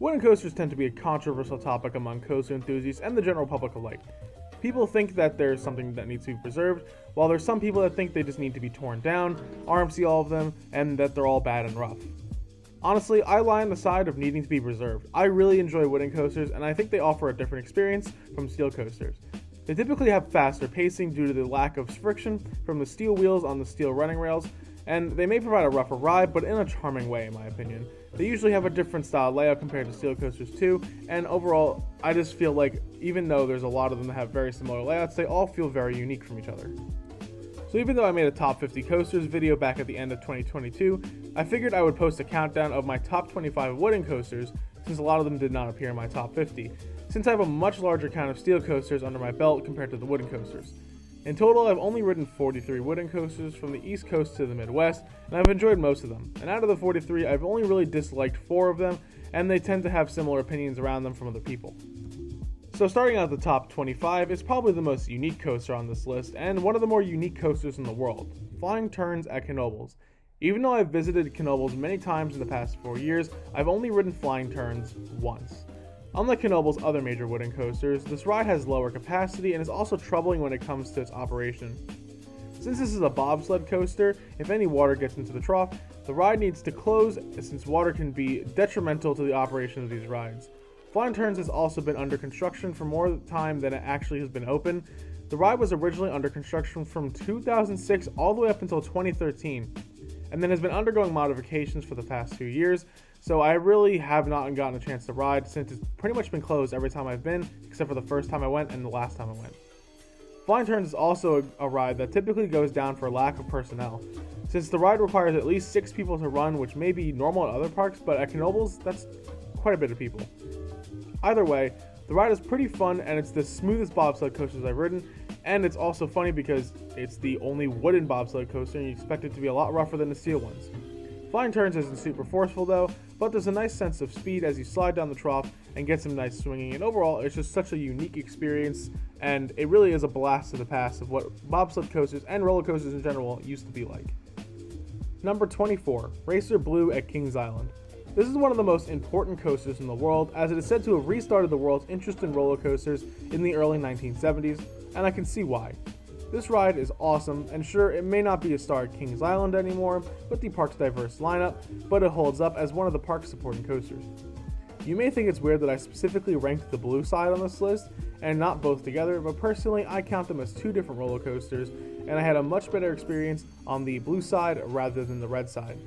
Wooden coasters tend to be a controversial topic among coaster enthusiasts and the general public alike. People think that there's something that needs to be preserved, while there's some people that think they just need to be torn down, RMC all of them, and that they're all bad and rough. Honestly, I lie on the side of needing to be preserved. I really enjoy wooden coasters, and I think they offer a different experience from steel coasters. They typically have faster pacing due to the lack of friction from the steel wheels on the steel running rails, and they may provide a rougher ride, but in a charming way in my opinion. They usually have a different style layout compared to steel coasters too, and overall, I just feel like even though there's a lot of them that have very similar layouts, they all feel very unique from each other. So even though I made a top 50 coasters video back at the end of 2022, I figured I would post a countdown of my top 25 wooden coasters, since a lot of them did not appear in my top 50, since I have a much larger count of steel coasters under my belt compared to the wooden coasters. In total, I've only ridden 43 wooden coasters from the East Coast to the Midwest, and I've enjoyed most of them. And out of the 43, I've only really disliked 4 of them, and they tend to have similar opinions around them from other people. So starting out the top 25 is probably the most unique coaster on this list, and one of the more unique coasters in the world, Flying Turns at KNOEBELS. Even though I've visited KNOEBELS many times in the past 4 years, I've only ridden Flying Turns once. Unlike KNOEBELS' other major wooden coasters, this ride has lower capacity and is also troubling when it comes to its operation. Since this is a bobsled coaster, if any water gets into the trough, the ride needs to close since water can be detrimental to the operation of these rides. Flying Turns has also been under construction for more time than it actually has been open. The ride was originally under construction from 2006 all the way up until 2013, and then has been undergoing modifications for the past 2 years, so I really have not gotten a chance to ride since it's pretty much been closed every time I've been, except for the first time I went and the last time I went. Flying Turns is also a ride that typically goes down for lack of personnel. Since the ride requires at least 6 people to run, which may be normal at other parks, but at KNOEBELS, that's quite a bit of people. Either way, the ride is pretty fun and it's the smoothest bobsled coasters I've ridden, and it's also funny because it's the only wooden bobsled coaster and you expect it to be a lot rougher than the steel ones. Flying Turns isn't super forceful though, but there's a nice sense of speed as you slide down the trough and get some nice swinging, and overall it's just such a unique experience, and it really is a blast to the past of what bobsled coasters and roller coasters in general used to be like. Number 24, Racer Blue at Kings Island. This is one of the most important coasters in the world, as it is said to have restarted the world's interest in roller coasters in the early 1970s, and I can see why. This ride is awesome, and sure, it may not be a star at Kings Island anymore with the park's diverse lineup, but it holds up as one of the park's supporting coasters. You may think it's weird that I specifically ranked the blue side on this list, and not both together, but personally I count them as 2 different roller coasters, and I had a much better experience on the blue side rather than the red side.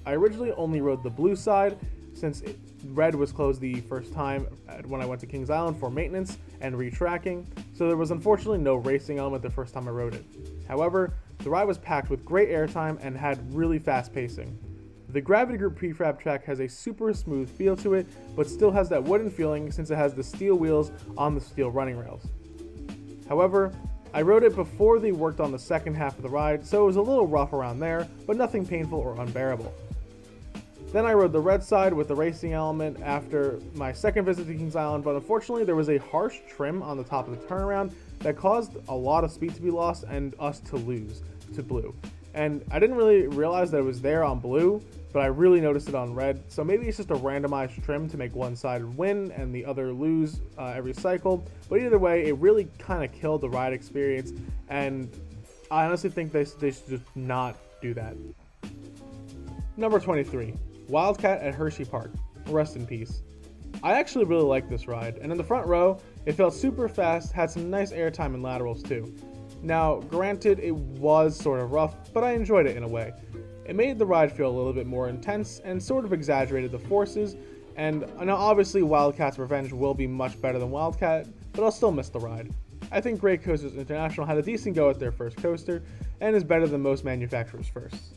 I originally only rode the blue side, since red was closed the first time when I went to Kings Island for maintenance and retracking, so there was unfortunately no racing element the first time I rode it. However, the ride was packed with great airtime and had really fast pacing. The Gravity Group prefab track has a super smooth feel to it, but still has that wooden feeling since it has the steel wheels on the steel running rails. However, I rode it before they worked on the second half of the ride, so it was a little rough around there, but nothing painful or unbearable. Then I rode the red side with the racing element after my second visit to Kings Island, but unfortunately there was a harsh trim on the top of the turnaround that caused a lot of speed to be lost and us to lose to blue. And I didn't really realize that it was there on blue, but I really noticed it on red, so maybe it's just a randomized trim to make one side win and the other lose every cycle, but either way, it really kind of killed the ride experience, and I honestly think they should just not do that. Number 23. WILDCAT at HERSHEYPARK. Rest in peace. I actually really liked this ride, and in the front row, it felt super fast, had some nice airtime and laterals too. Now, granted, it was sort of rough, but I enjoyed it in a way. It made the ride feel a little bit more intense and sort of exaggerated the forces, and now obviously WILDCAT's Revenge will be much better than WILDCAT, but I'll still miss the ride. I think Great Coasters International had a decent go at their first coaster, and is better than most manufacturers' firsts.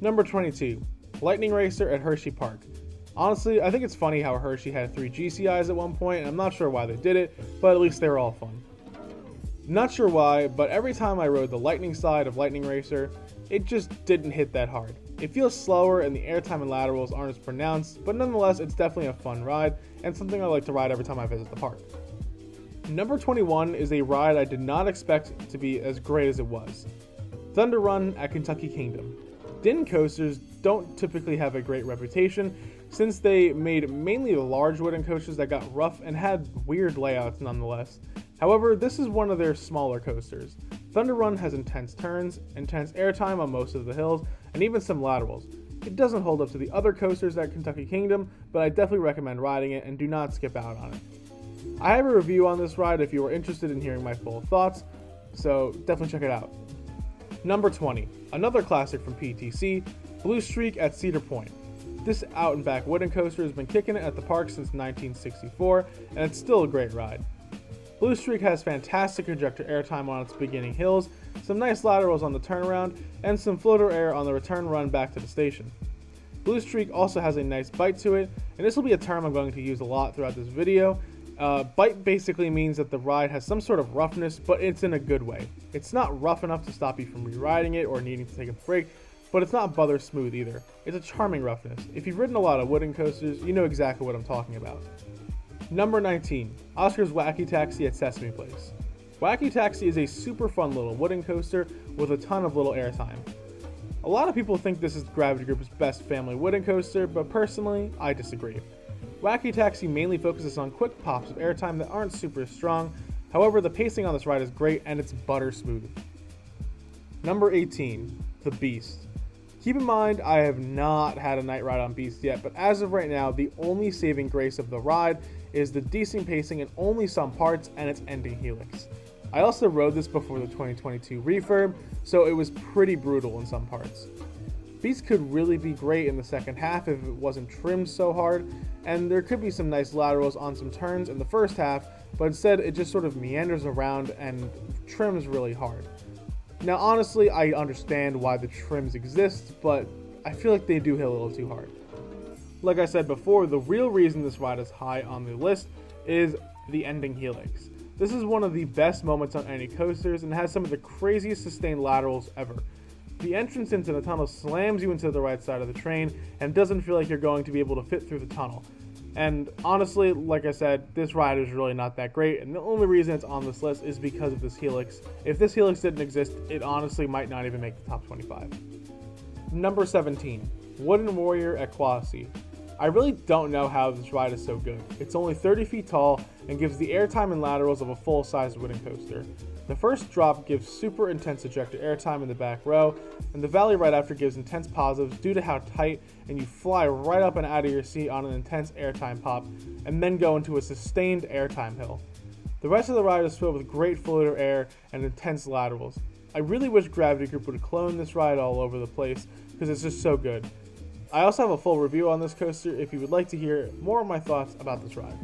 Number 22. Lightning Racer at HERSHEYPARK. Honestly, I think it's funny how Hershey had 3 GCIs at one point, and I'm not sure why they did it, but at least they were all fun. Not sure why, but every time I rode the lightning side of Lightning Racer, it just didn't hit that hard. It feels slower and the airtime and laterals aren't as pronounced, but nonetheless it's definitely a fun ride, and something I like to ride every time I visit the park. Number 21 is a ride I did not expect to be as great as it was. Thunder Run at Kentucky Kingdom. DINN coasters don't typically have a great reputation, since they made mainly large wooden coasters that got rough and had weird layouts nonetheless. However, this is one of their smaller coasters. Thunder Run has intense turns, intense airtime on most of the hills, and even some laterals. It doesn't hold up to the other coasters at Kentucky Kingdom, but I definitely recommend riding it and do not skip out on it. I have a review on this ride if you are interested in hearing my full thoughts, so definitely check it out. Number 20, another classic from PTC, Blue Streak at Cedar Point. This out and back wooden coaster has been kicking it at the park since 1964, and it's still a great ride. Blue Streak has fantastic ejector airtime on its beginning hills, some nice laterals on the turnaround, and some floater air on the return run back to the station. Blue Streak also has a nice bite to it, and this will be a term I'm going to use a lot throughout this video. Bite basically means that the ride has some sort of roughness, but it's in a good way. It's not rough enough to stop you from re-riding it or needing to take a break, but it's not buther smooth either. It's a charming roughness. If you've ridden a lot of wooden coasters, you know exactly what I'm talking about. Number 19, Oscar's Wacky Taxi at Sesame Place. Wacky Taxi is a super fun little wooden coaster with a ton of little airtime. A lot of people think this is Gravity Group's best family wooden coaster, but personally, I disagree. Wacky Taxi mainly focuses on quick pops of airtime that aren't super strong, however the pacing on this ride is great and it's butter smooth. Number 18, The Beast. Keep in mind, I have not had a night ride on Beast yet, but as of right now, the only saving grace of the ride is the decent pacing in only some parts and its ending helix. I also rode this before the 2022 refurb, so it was pretty brutal in some parts. Beast could really be great in the second half if it wasn't trimmed so hard, and there could be some nice laterals on some turns in the first half, but instead it just sort of meanders around and trims really hard. Now honestly, I understand why the trims exist, but I feel like they do hit a little too hard. Like I said before, the real reason this ride is high on the list is the ending helix. This is one of the best moments on any coasters and has some of the craziest sustained laterals ever. The entrance into the tunnel slams you into the right side of the train and doesn't feel like you're going to be able to fit through the tunnel. And honestly, like I said, this ride is really not that great, and the only reason it's on this list is because of this helix. If this helix didn't exist, it honestly might not even make the top 25. Number 17, Wooden Warrior at QUASSY. I really don't know how this ride is so good. It's only 30 feet tall and gives the airtime and laterals of a full-size wooden coaster. The first drop gives super intense ejector airtime in the back row, and the valley right after gives intense positives due to how tight and you fly right up and out of your seat on an intense airtime pop, and then go into a sustained airtime hill. The rest of the ride is filled with great floater air and intense laterals. I really wish Gravity Group would clone this ride all over the place because it's just so good. I also have a full review on this coaster if you would like to hear more of my thoughts about this ride.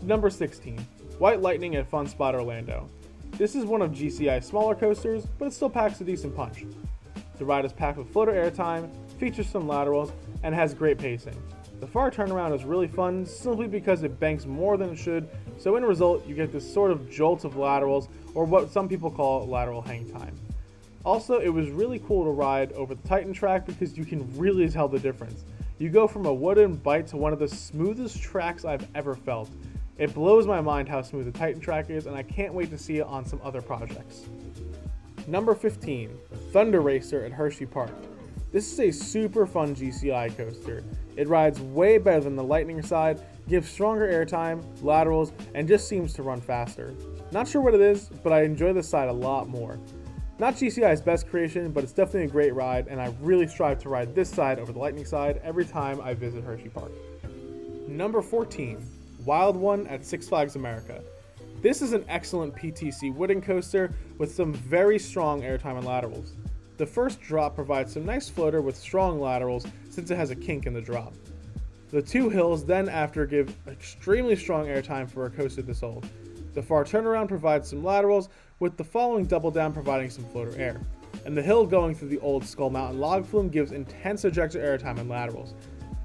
Number 16, White Lightning at Fun Spot Orlando. This is one of GCI's smaller coasters, but it still packs a decent punch. The ride is packed with floater airtime, features some laterals, and has great pacing. The far turnaround is really fun simply because it banks more than it should, so in result you get this sort of jolt of laterals, or what some people call lateral hang time. Also, it was really cool to ride over the Titan track because you can really tell the difference. You go from a wooden bite to one of the smoothest tracks I've ever felt. It blows my mind how smooth the Titan track is, and I can't wait to see it on some other projects. Number 15, Thunder Racer at HERSHEYPARK. This is a super fun GCI coaster. It rides way better than the Lightning side, gives stronger airtime, laterals, and just seems to run faster. Not sure what it is, but I enjoy this side a lot more. Not GCI's best creation, but it's definitely a great ride, and I really strive to ride this side over the Lightning side every time I visit HERSHEYPARK. Number 14, Wild One at Six Flags America. This is an excellent PTC wooden coaster with some very strong airtime and laterals. The first drop provides some nice floater with strong laterals since it has a kink in the drop. The two hills then after give extremely strong airtime for a coaster this old. The far turnaround provides some laterals, with the following double down providing some floater air. And the hill going through the old Skull Mountain log flume gives intense ejector airtime and laterals.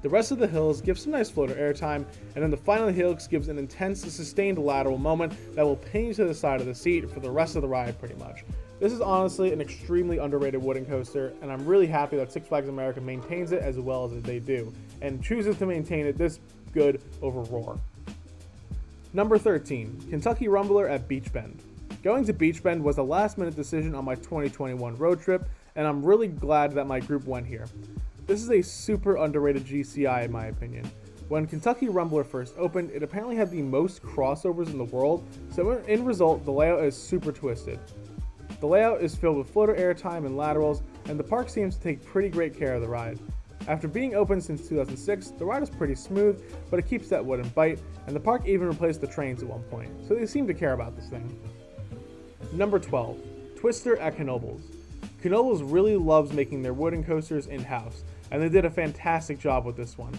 The rest of the hills give some nice floater airtime, and then the final helix gives an intense sustained lateral moment that will pin you to the side of the seat for the rest of the ride pretty much. This is honestly an extremely underrated wooden coaster, and I'm really happy that Six Flags America maintains it as well as they do, and chooses to maintain it this good over Roar. Number 13, Kentucky Rumbler at Beach Bend. Going to Beach Bend was a last minute decision on my 2021 road trip, and I'm really glad that my group went here. This is a super underrated GCI in my opinion. When Kentucky Rumbler first opened, it apparently had the most crossovers in the world, so in result, the layout is super twisted. The layout is filled with floater airtime and laterals, and the park seems to take pretty great care of the ride. After being open since 2006, the ride is pretty smooth, but it keeps that wooden bite, and the park even replaced the trains at one point, so they seem to care about this thing. Number 12. Twister at KNOEBELS. KNOEBELS really loves making their wooden coasters in-house, and they did a fantastic job with this one.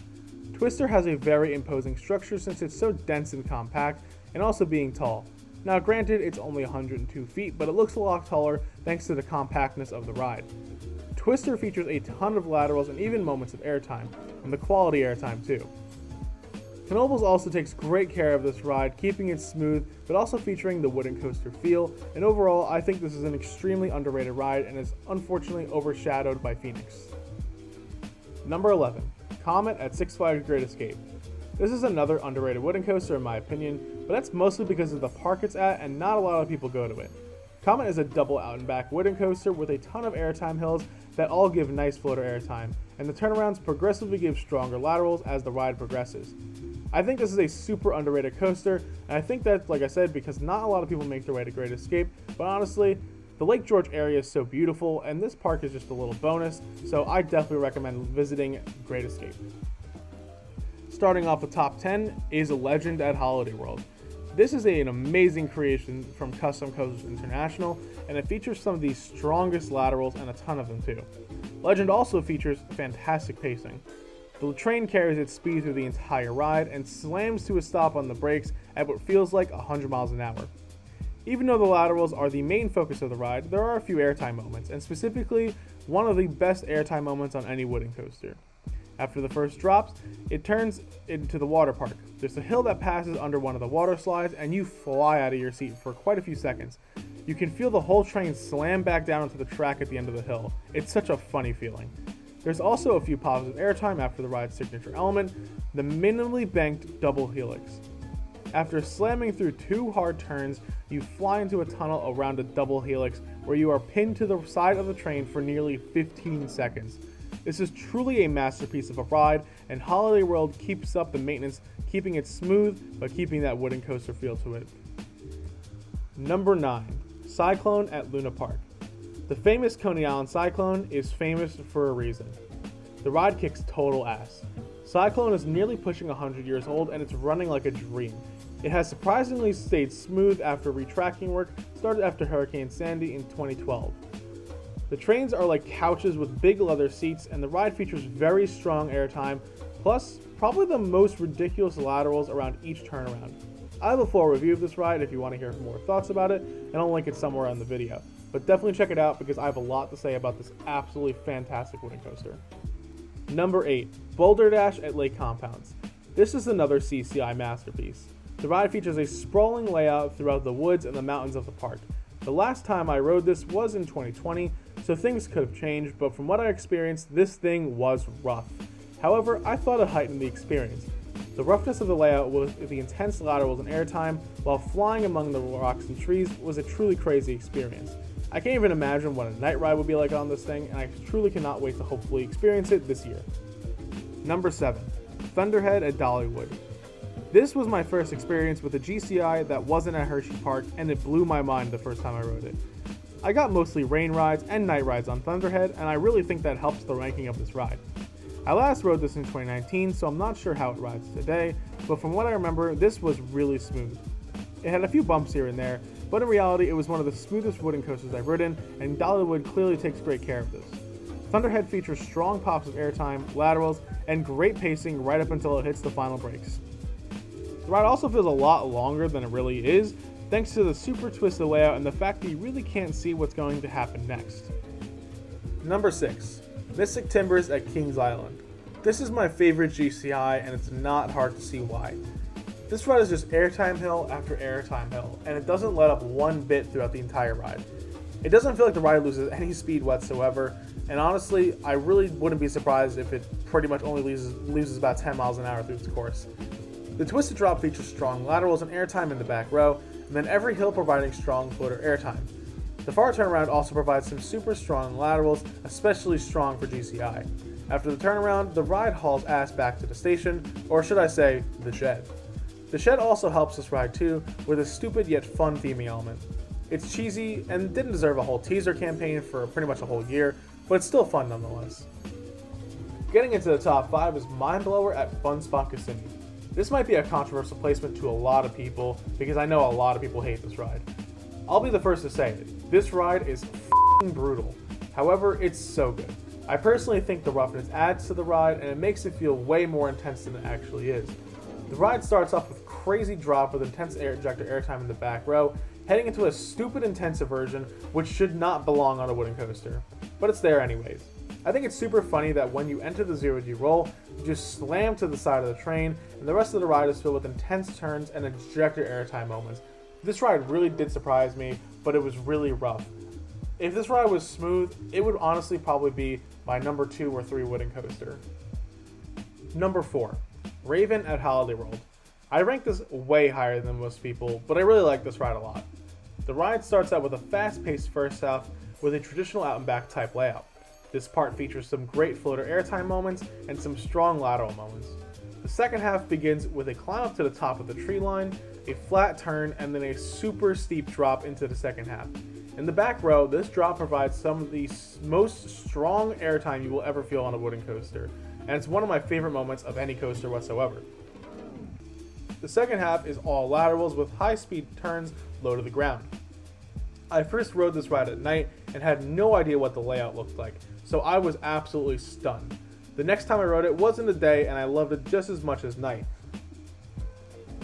Twister has a very imposing structure since it's so dense and compact, and also being tall. Now granted, it's only 102 feet, but it looks a lot taller thanks to the compactness of the ride. Twister features a ton of laterals and even moments of airtime, and the quality airtime too. KNOEBELS also takes great care of this ride, keeping it smooth, but also featuring the wooden coaster feel, and overall I think this is an extremely underrated ride and is unfortunately overshadowed by Phoenix. Number 11. COMET at Six Flags Great Escape. This is another underrated wooden coaster in my opinion, but that's mostly because of the park it's at and not a lot of people go to it. COMET is a double out and back wooden coaster with a ton of airtime hills that all give nice floater airtime, and the turnarounds progressively give stronger laterals as the ride progresses. I think this is a super underrated coaster, and I think that, like I said, because not a lot of people make their way to Great Escape, but honestly, the Lake George area is so beautiful, and this park is just a little bonus, so I definitely recommend visiting Great Escape. Starting off the top 10 is a Legend at Holiday World. This is an amazing creation from Custom Coasters International, and it features some of the strongest laterals and a ton of them too. Legend also features fantastic pacing. The train carries its speed through the entire ride and slams to a stop on the brakes at what feels like 100 miles an hour. Even though the laterals are the main focus of the ride, there are a few airtime moments, and specifically one of the best airtime moments on any wooden coaster. After the first drops, it turns into the water park. There's a hill that passes under one of the water slides, and you fly out of your seat for quite a few seconds. You can feel the whole train slam back down onto the track at the end of the hill. It's such a funny feeling. There's also a few pops of airtime after the ride's signature element, the minimally banked double helix. After slamming through 2 hard turns, you fly into a tunnel around a double helix where you are pinned to the side of the train for nearly 15 seconds. This is truly a masterpiece of a ride, and Holiday World keeps up the maintenance, keeping it smooth, but keeping that wooden coaster feel to it. Number 9. Cyclone at Luna Park. The famous Coney Island Cyclone is famous for a reason. The ride kicks total ass. Cyclone is nearly pushing 100 years old and it's running like a dream. It has surprisingly stayed smooth after retracking work started after Hurricane Sandy in 2012. The trains are like couches with big leather seats, and the ride features very strong airtime, plus probably the most ridiculous laterals around each turnaround. I have a full review of this ride if you want to hear more thoughts about it, and I'll link it somewhere in the video. But definitely check it out because I have a lot to say about this absolutely fantastic wooden coaster. Number 8. Boulderdash at Lake Compounce. This is another CCI masterpiece. The ride features a sprawling layout throughout the woods and the mountains of the park. The last time I rode this was in 2020, so things could have changed, but from what I experienced, this thing was rough. However, I thought it heightened the experience. The roughness of the layout with the intense laterals and airtime, while flying among the rocks and trees, was a truly crazy experience. I can't even imagine what a night ride would be like on this thing, and I truly cannot wait to hopefully experience it this year. Number 7. Thunderhead at Dollywood. This was my first experience with a GCI that wasn't at HERSHEYPARK, and it blew my mind the first time I rode it. I got mostly rain rides and night rides on Thunderhead, and I really think that helps the ranking of this ride. I last rode this in 2019, so I'm not sure how it rides today, but from what I remember, this was really smooth. It had a few bumps here and there, but in reality it was one of the smoothest wooden coasters I've ridden, and Dollywood clearly takes great care of this. Thunderhead features strong pops of airtime, laterals, and great pacing right up until it hits the final brakes. The ride also feels a lot longer than it really is, thanks to the super twisted layout and the fact that you really can't see what's going to happen next. Number 6. Mystic Timbers at Kings Island. This is my favorite GCI, and it's not hard to see why. This ride is just airtime hill after airtime hill, and it doesn't let up one bit throughout the entire ride. It doesn't feel like the ride loses any speed whatsoever, and honestly, I really wouldn't be surprised if it pretty much only loses about 10 miles an hour through its course. The twisted drop features strong laterals and airtime in the back row, and then every hill providing strong floater airtime. The far turnaround also provides some super strong laterals, especially strong for GCI. After the turnaround, the ride hauls ass back to the station, or should I say, the shed. The shed also helps this ride too, with a stupid yet fun theming element. It's cheesy and didn't deserve a whole teaser campaign for pretty much a whole year, but it's still fun nonetheless. Getting into the top 5 is Mind Blower at Fun Spot Kissimmee. This might be a controversial placement to a lot of people, because I know a lot of people hate this ride. I'll be the first to say it, this ride is f***ing brutal. However, it's so good. I personally think the roughness adds to the ride and it makes it feel way more intense than it actually is. The ride starts off with crazy drop with intense air ejector airtime in the back row, heading into a stupid intensive version which should not belong on a wooden coaster. But it's there anyways. I think it's super funny that when you enter the 0G roll, you just slam to the side of the train and the rest of the ride is filled with intense turns and ejector airtime moments. This ride really did surprise me, but it was really rough. If this ride was smooth, it would honestly probably be my number 2 or 3 wooden coaster. Number 4, Raven at Holiday World. I rank this way higher than most people, but I really like this ride a lot. The ride starts out with a fast-paced first half with a traditional out and back type layout. This part features some great floater airtime moments and some strong lateral moments. The second half begins with a climb up to the top of the tree line, a flat turn, and then a super steep drop into the second half. In the back row, this drop provides some of the most strong airtime you will ever feel on a wooden coaster, and it's one of my favorite moments of any coaster whatsoever. The second half is all laterals with high-speed turns low to the ground. I first rode this ride at night and had no idea what the layout looked like, so I was absolutely stunned. The next time I rode it was in the day and I loved it just as much as night.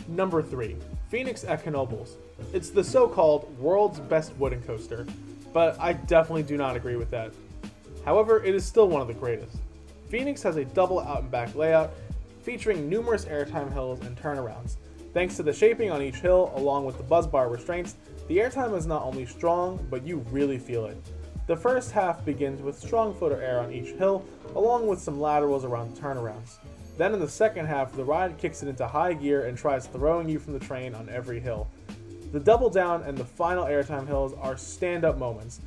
Number 3, Phoenix at KNOEBELS. It's the so-called world's best wooden coaster, but I definitely do not agree with that. However, it is still one of the greatest. Phoenix has a double out and back layout featuring numerous airtime hills and turnarounds. Thanks to the shaping on each hill along with the buzz bar restraints, the airtime is not only strong, but you really feel it. The first half begins with strong floater air on each hill, along with some laterals around the turnarounds. Then in the second half, the ride kicks it into high gear and tries throwing you from the train on every hill. The double down and the final airtime hills are stand-up moments.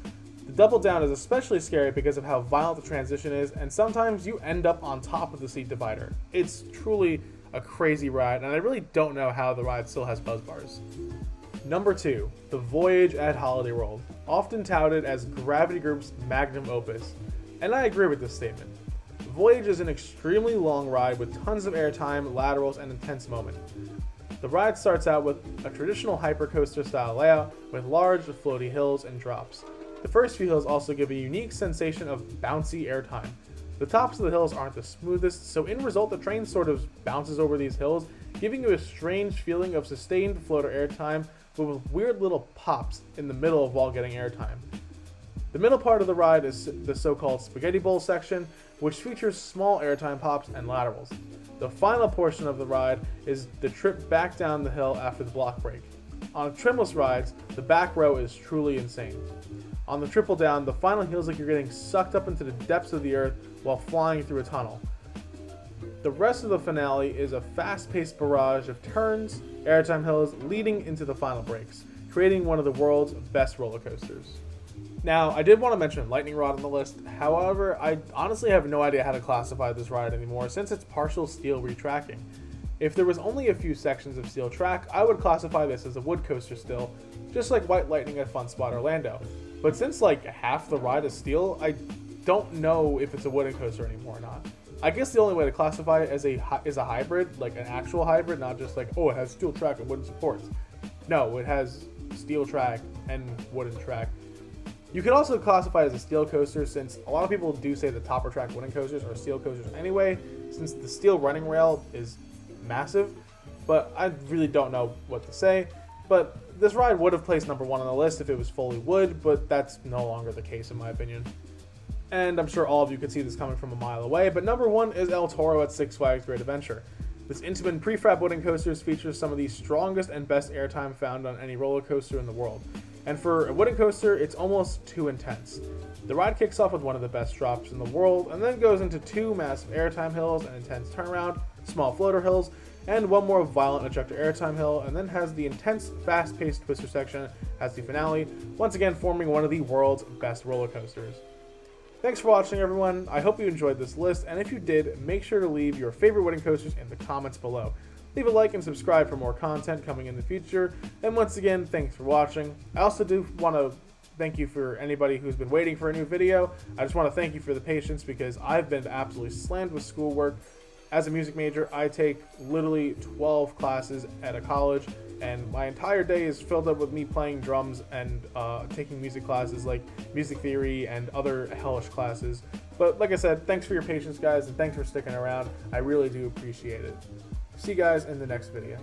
The double down is especially scary because of how violent the transition is, and sometimes you end up on top of the seat divider. It's truly a crazy ride, and I really don't know how the ride still has buzz bars. Number 2, the Voyage at Holiday World, often touted as Gravity Group's magnum opus, and I agree with this statement. Voyage is an extremely long ride with tons of airtime, laterals, and intense moment. The ride starts out with a traditional hypercoaster style layout with large floaty hills and drops. The first few hills also give a unique sensation of bouncy airtime. The tops of the hills aren't the smoothest, so in result the train sort of bounces over these hills, giving you a strange feeling of sustained floater airtime but with weird little pops in the middle of while getting airtime. The middle part of the ride is the so-called spaghetti bowl section, which features small airtime pops and laterals. The final portion of the ride is the trip back down the hill after the block break. On trimless rides, the back row is truly insane. On the triple down, the final feels like you're getting sucked up into the depths of the earth while flying through a tunnel. The rest of the finale is a fast-paced barrage of turns, airtime hills leading into the final breaks, creating one of the world's best roller coasters. Now, I did want to mention Lightning Rod on the list, however, I honestly have no idea how to classify this ride anymore since it's partial steel retracking. If there was only a few sections of steel track, I would classify this as a wood coaster still, just like White Lightning at Fun Spot Orlando. But since like half the ride is steel, I don't know if it's a wooden coaster anymore or not. I guess the only way to classify it as is a hybrid, like an actual hybrid, not just like, oh, it has steel track and wooden supports. No, it has steel track and wooden track. You could also classify it as a steel coaster since a lot of people do say the topper track wooden coasters are steel coasters anyway, since the steel running rail is massive, but I really don't know what to say. But this ride would have placed number 1 on the list if it was fully wood, but that's no longer the case in my opinion. And I'm sure all of you could see this coming from a mile away, but number 1 is El Toro at Six Flags Great Adventure. This INTAMIN prefab wooden coasters features some of the strongest and best airtime found on any roller coaster in the world. And for a wooden coaster, it's almost too intense. The ride kicks off with one of the best drops in the world, and then goes into 2 massive airtime hills, an intense turnaround, small floater hills, and one more violent ejector airtime hill, and then has the intense, fast-paced twister section as the finale, once again forming one of the world's best roller coasters. Thanks for watching, everyone. I hope you enjoyed this list, and if you did, make sure to leave your favorite wedding coasters in the comments below. Leave a like and subscribe for more content coming in the future. And once again, thanks for watching. I also do want to thank you for anybody who's been waiting for a new video. I just want to thank you for the patience because I've been absolutely slammed with schoolwork. As a music major, I take literally 12 classes at a college, and my entire day is filled up with me playing drums and taking music classes like music theory and other hellish classes. But like I said, thanks for your patience, guys, and thanks for sticking around. I really do appreciate it. See you guys in the next video.